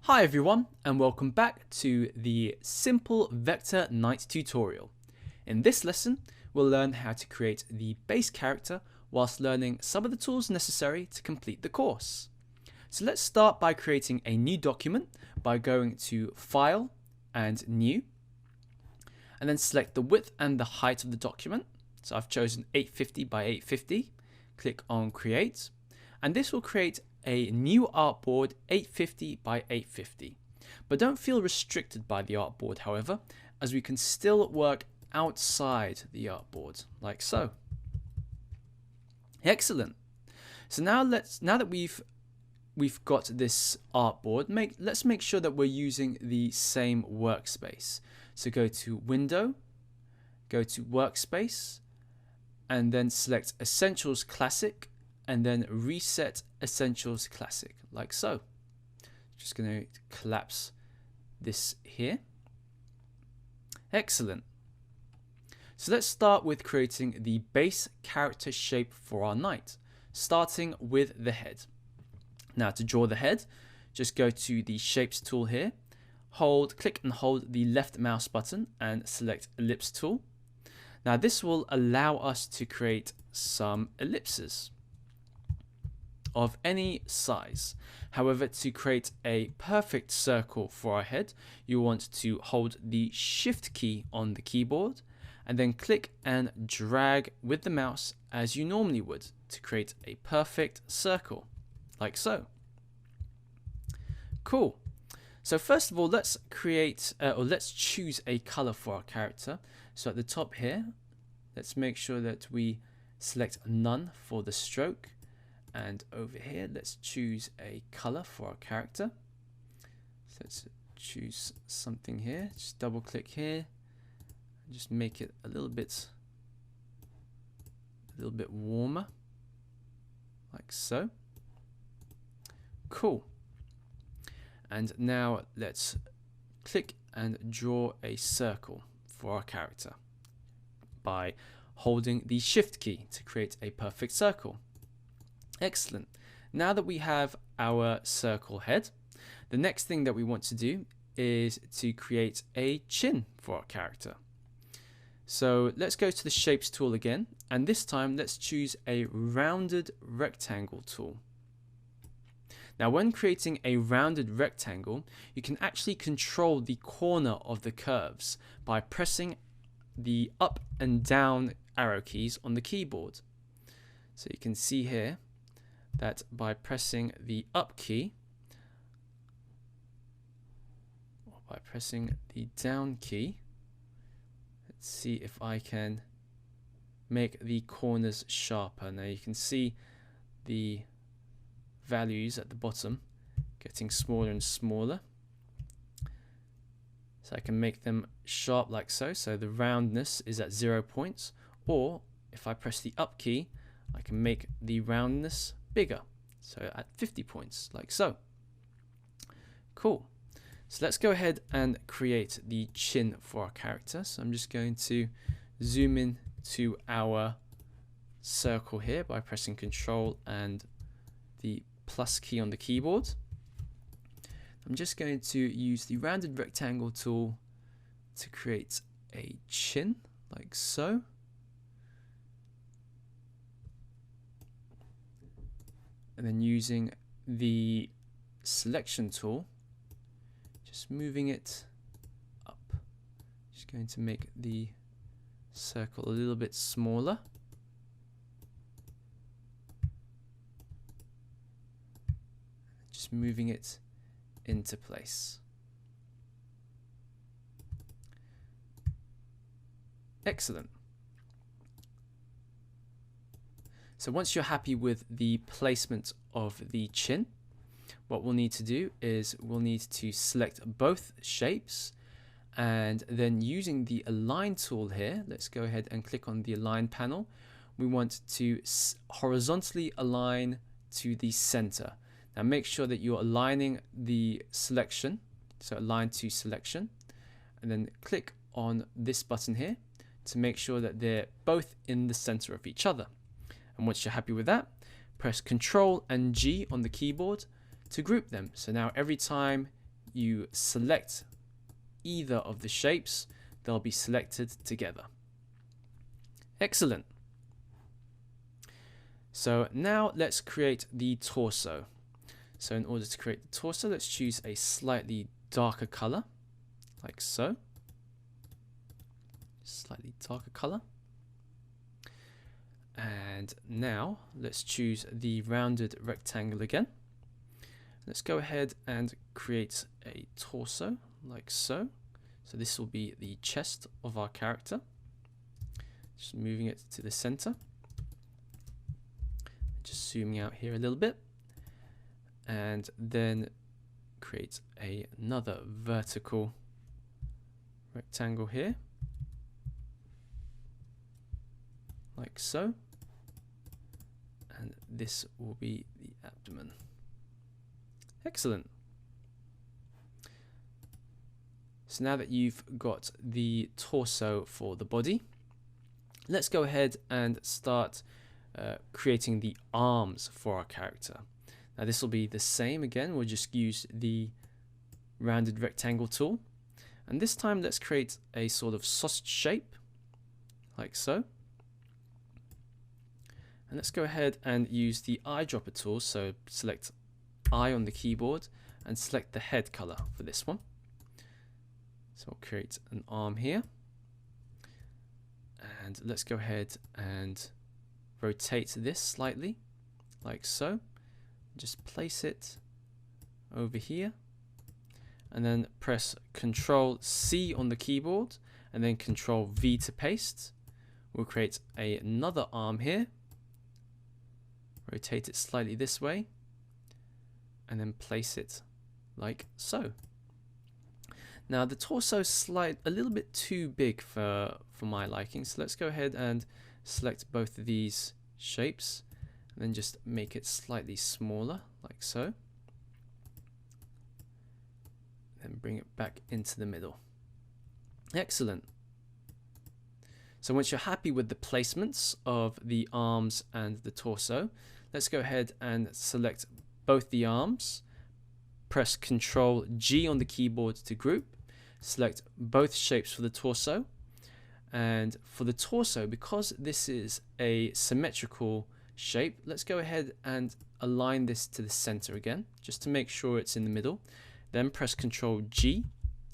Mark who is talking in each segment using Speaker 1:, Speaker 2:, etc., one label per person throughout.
Speaker 1: Hi everyone, and welcome back to the Simple Vector Knight tutorial. In this lesson, we'll learn how to create the base character whilst learning some of the tools necessary to complete the course. So let's start by creating a new document by going to File and New, and then select the width and the height of the document. So I've chosen 850 by 850. Click on Create, and this will create a new artboard 850 by 850. But don't feel restricted by the artboard, however, as we can still work outside the artboard, like so. Excellent. So now that we've got this artboard, let's make sure that we're using the same workspace. So go to Window, go to Workspace, and then select Essentials Classic, and then reset Essentials Classic, like so. Just going to collapse this here. Excellent. So let's start with creating the base character shape for our knight, starting with the head. Now to draw the head, just go to the Shapes tool here, click and hold the left mouse button and select Ellipse tool. Now this will allow us to create some ellipses of any size. However, to create a perfect circle for our head, you want to hold the Shift key on the keyboard and then click and drag with the mouse as you normally would to create a perfect circle, like so. Cool. So first of all, let's choose a color for our character. So at the top here, let's make sure that we select none for the stroke. And over here, let's choose a color for our character. So let's choose something here. Just double click here. And just make it a little bit warmer, like so. Cool. And now let's click and draw a circle for our character by holding the Shift key to create a perfect circle. Excellent. Now that we have our circle head, the next thing that we want to do is to create a chin for our character. So let's go to the Shapes tool again, and this time let's choose a rounded rectangle tool. Now when creating a rounded rectangle, you can actually control the corner of the curves by pressing the up and down arrow keys on the keyboard. So you can see here that by pressing the up key or by pressing the down key, let's see if I can make the corners sharper. Now you can see the values at the bottom getting smaller and smaller, so I can make them sharp like so. So the roundness is at 0 points, or if I press the up key, I can make the roundness bigger, so at 50 points, like so. Cool. So let's go ahead and create the chin for our character. So I'm just going to zoom in to our circle here by pressing Control and the plus key on the keyboard. I'm just going to use the rounded rectangle tool to create a chin, like so. And then using the selection tool, just moving it up. Just going to make the circle a little bit smaller. Just moving it into place. Excellent. So once you're happy with the placement of the chin, what we'll need to do is we'll need to select both shapes, and then using the Align tool here, let's go ahead and click on the Align panel. We want to horizontally align to the center. Now make sure that you're aligning the selection, so Align to Selection, and then click on this button here to make sure that they're both in the center of each other. And once you're happy with that, press Ctrl and G on the keyboard to group them. So now every time you select either of the shapes, they'll be selected together. Excellent. So now let's create the torso. So in order to create the torso, let's choose a slightly darker color, like so. Slightly darker color. And now let's choose the rounded rectangle again. Let's go ahead and create a torso, like so. So this will be the chest of our character. Just moving it to the center. Just zooming out here a little bit. And then create another vertical rectangle here, like so. And this will be the abdomen. Excellent. So now that you've got the torso for the body, let's go ahead and start creating the arms for our character. Now this will be the same again, we'll just use the rounded rectangle tool. And this time let's create a sort of sausage shape, like so. And let's go ahead and use the eyedropper tool, so select eye on the keyboard and select the head color for this one. So I'll create an arm here. And let's go ahead and rotate this slightly, like so. Just place it over here and then press Ctrl C on the keyboard and then Ctrl V to paste. We'll create another arm here, rotate it slightly this way and then place it like so. Now the torso is a little bit too big for my liking, so let's go ahead and select both of these shapes and then just make it slightly smaller, like so. Then bring it back into the middle. Excellent. So once you're happy with the placements of the arms and the torso, let's go ahead and select both the arms, press Ctrl G on the keyboard to group, select both shapes for the torso. And for the torso, because this is a symmetrical shape, let's go ahead and align this to the center again, just to make sure it's in the middle. Then press Ctrl G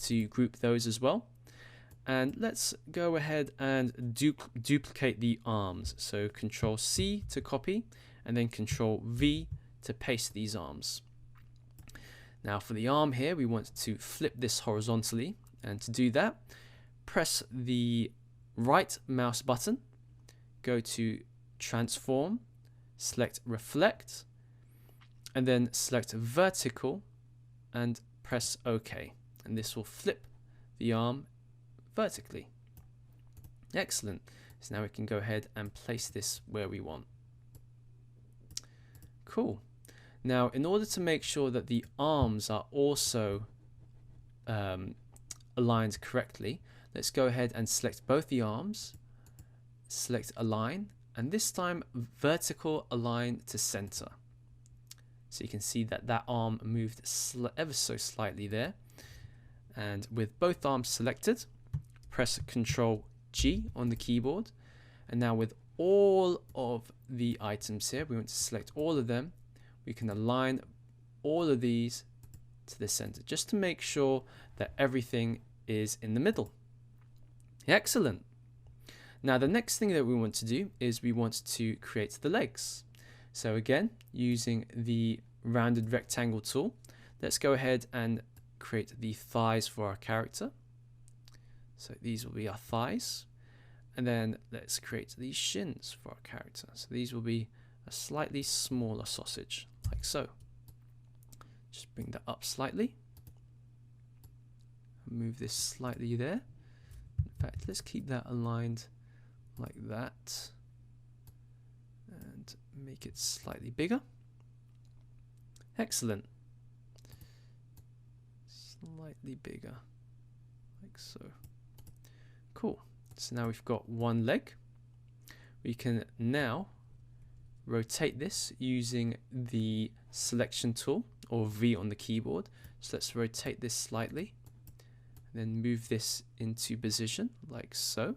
Speaker 1: to group those as well. And let's go ahead and duplicate the arms. So Ctrl C to copy, and then Ctrl V to paste these arms. Now for the arm here, we want to flip this horizontally. And to do that, press the right mouse button, go to Transform, select Reflect, and then select Vertical and press OK. And this will flip the arm vertically. Excellent. So now we can go ahead and place this where we want. Cool. Now in order to make sure that the arms are also aligned correctly, let's go ahead and select both the arms, select Align, and this time vertical align to center. So you can see that that arm moved ever so slightly there. And with both arms selected, press Ctrl G on the keyboard. And now with all of the items here, we want to select all of them. We can align all of these to the center, just to make sure that everything is in the middle. Excellent. Now the next thing that we want to do is we want to create the legs. So again, using the rounded rectangle tool, let's go ahead and create the thighs for our character. So these will be our thighs. And then let's create these shins for our character. So these will be a slightly smaller sausage, like so. Just bring that up slightly. Move this slightly there. In fact, let's keep that aligned like that. And make it slightly bigger. Excellent. Slightly bigger, like so. Cool. So now we've got one leg. We can now rotate this using the selection tool or V on the keyboard. So let's rotate this slightly, then move this into position like so.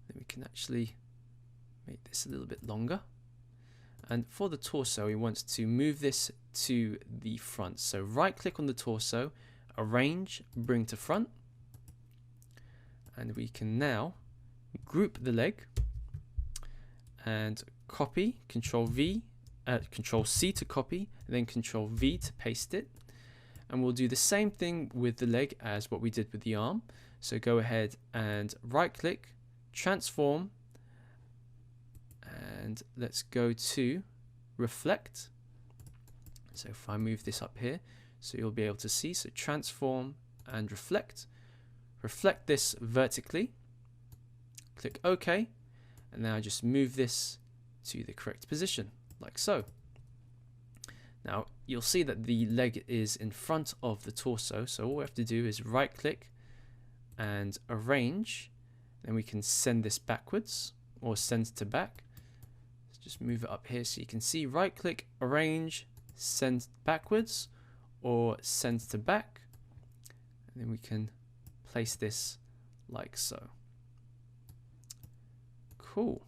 Speaker 1: Then we can actually make this a little bit longer. And for the torso, we want to move this to the front. So right click on the torso, arrange, bring to front. And we can now group the leg and copy, Control C to copy, and then Control V to paste it. And we'll do the same thing with the leg as what we did with the arm. So go ahead and right click, transform, and let's go to reflect. So if I move this up here, so you'll be able to see, so transform and reflect. Reflect this vertically, click OK, and now just move this to the correct position, like so. Now you'll see that the leg is in front of the torso, so all we have to do is right click and arrange, then we can send this backwards or send to back. Let's just move it up here so you can see, right click, arrange, send backwards or send to back, and then we can place this like so. Cool.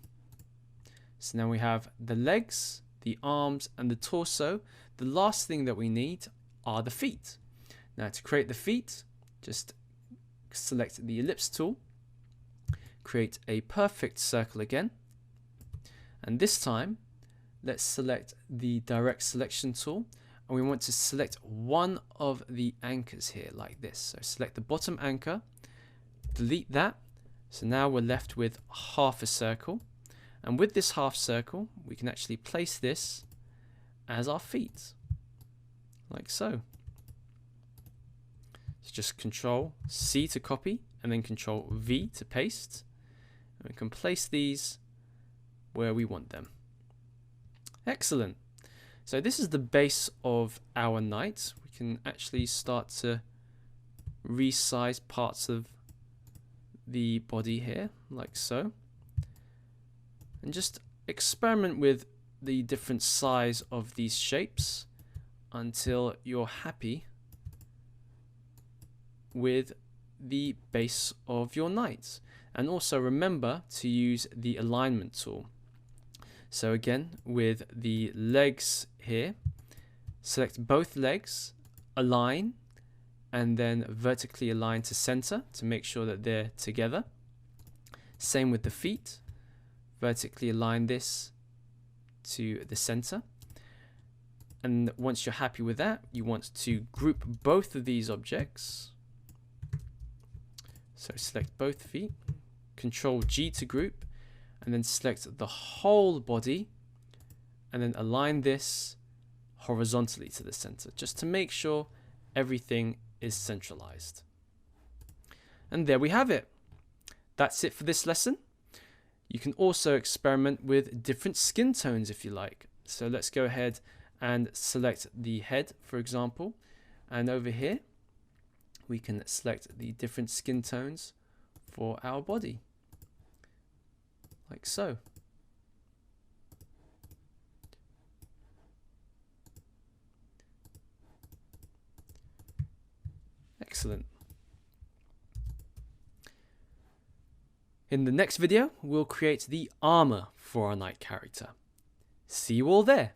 Speaker 1: So now we have the legs, the arms and the torso. The last thing that we need are the feet. Now to create the feet, just select the ellipse tool, create a perfect circle again, and this time let's select the direct selection tool, and we want to select one of the anchors here like this. So select the bottom anchor, delete that. So now we're left with half a circle, and with this half circle we can actually place this as our feet like so. So just Control C to copy and then Control V to paste, and we can place these where we want them. Excellent. So this is the base of our knight. We can actually start to resize parts of the body here like so, and just experiment with the different size of these shapes until you're happy with the base of your knight. And also remember to use the alignment tool. So again, with the legs here, select both legs, align, and then vertically align to center to make sure that they're together. Same with the feet, vertically align this to the center. And once you're happy with that, you want to group both of these objects. So select both feet, Control G to group, and then select the whole body, and then align this horizontally to the center, just to make sure everything is centralized. And there we have it. That's it for this lesson. You can also experiment with different skin tones if you like. So let's go ahead and select the head, for example, and over here we can select the different skin tones for our body, like so. Excellent. In the next video, we'll create the armor for our knight character. See you all there.